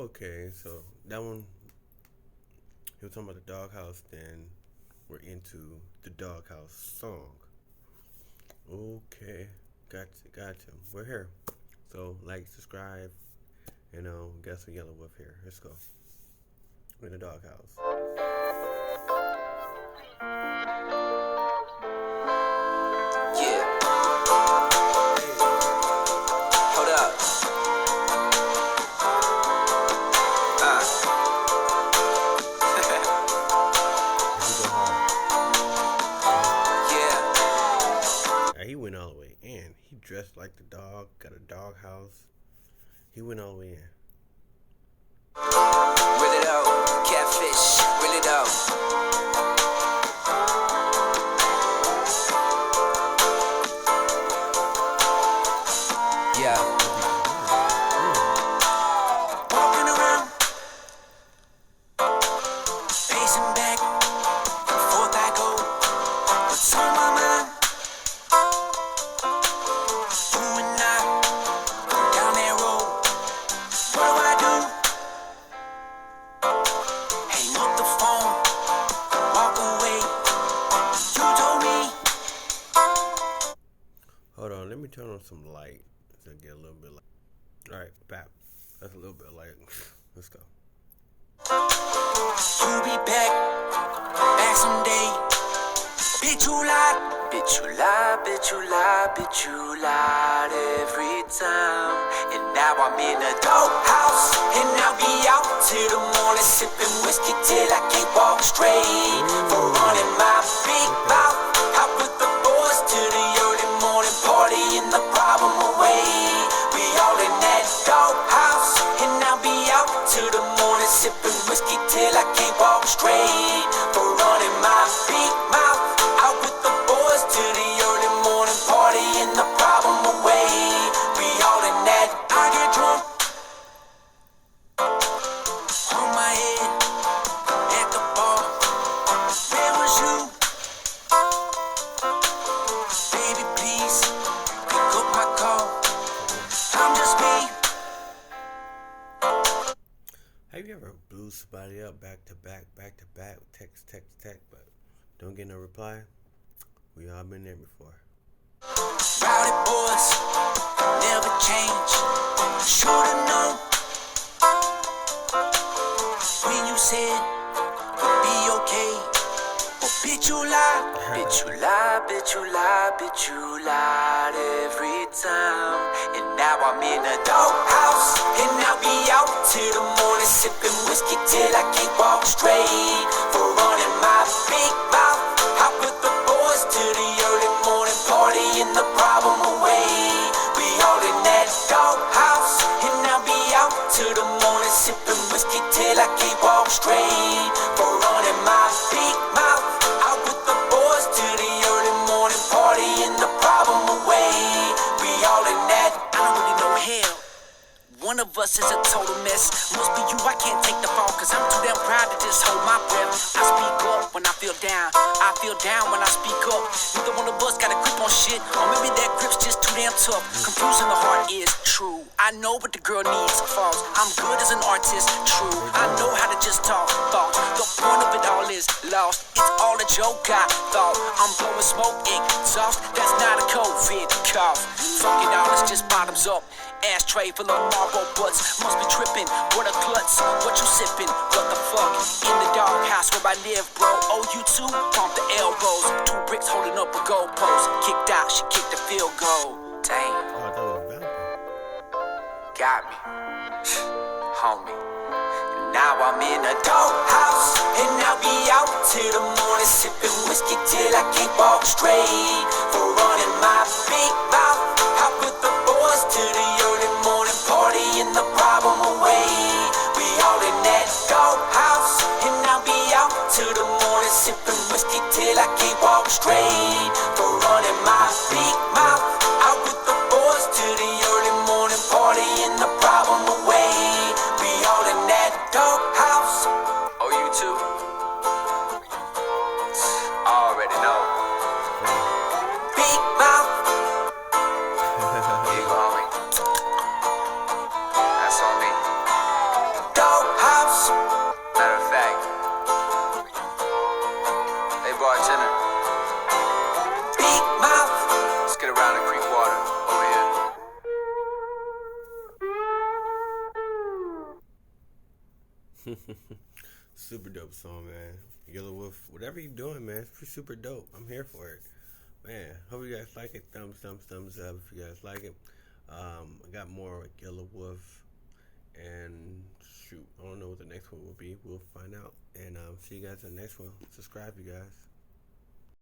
Okay, so that one, he was talking about the doghouse, then we're into the doghouse song. Okay, gotcha. We're here. So, like, subscribe, and guess what Yelawolf here. Let's go. We're in the doghouse. Yeah. Hold up. Yeah. He went all the way in. He dressed like the dog, got a dog house. He went all the way in. Reel it out, catfish, reel it out. Yeah. Walking around, pacing back and forth I go. What's on my mind? You and I, down that road. What do? Hang up the phone, walk away. You told me. Hold on, let me turn on some light to get a little bit light. Alright, back. That's a little bit light. Let's go. You'll be back someday. Bitch, you lied. Bitch, you lied, bitch, you lied, bitch, you lied every time. And now I'm in a doghouse, and I'll be out till the morning, sipping whiskey till I can't walk straight. For running my big mouth, I put the boys to the early morning party and the problem away. We all in that doghouse, and I'll be out till the morning, sipping whiskey till I can't walk straight. For running my big mouth, out with the boys to the early morning party and the problem away. We all in that. I get drunk on my head at the bar. Where was you? Baby, please pick up my call. I'm just me. Have you ever blew somebody up back to back, text, but don't get no reply? We all been there before. Rowdy boys never change. Should've known when you said we'd be okay. But bitch, you lied. Bitch, you lied, bitch, you lied, bitch, you lied every time. And now I'm in a doghouse, and I'll be out till the morning, sipping whiskey till I can't walk straight. For running my big mouth, I put the boys to the early morning party and the problem away. We all in that doghouse, and I'll be out till the morning, sipping whiskey till I can't walk straight. For running my big mouth, out with the boys to the early morning party and the problem away. We all in that. I don't really know hell. One of us is a total mess. Must be you, I can't take the fall, cause I'm too damn proud to just hold my breath. I speak up when I feel down, I feel down when I speak up. Neither one of us got a grip on shit, or maybe that grip's just too damn tough. Confusing the heart is true. I know what the girl needs, false. I'm good as an artist, true. I know how to just talk, thoughts. The point of it all is lost. It's all a joke, I thought. I'm blowing smoke, exhaust. That's not a COVID cough. Fuck it all, it's just bottoms up. Ashtray full of Marlboro butts. Must be tripping, what a klutz. What you sipping, what the fuck? In the doghouse where I live, bro. Oh, you too? Pump the elbows. 2 bricks holding up a goalpost. Kicked out, she kicked the field goal. Dang. Got me. Homie. Now I'm in a doghouse, and I'll be out till the morning, sipping whiskey till I can't walk straight. For running my big mouth, I put the boys to the early morning party and the problem away. We all in that doghouse, and I'll be out till the morning, sipping whiskey till I can't walk straight. For running my big mouth, out with the boys to the early morning party and the problem away. We all in that doghouse. Oh, you too? Already know. Big mouth. Here you go, homie. That's on me. Super dope song, man. Yelawolf, whatever you doing, man, it's super dope. I'm here for it, man. Hope you guys like it. Thumbs up if you guys like it. I got more like Yelawolf, and shoot, I don't know what the next one will be. We'll find out, and see you guys in the next one. Subscribe, you guys.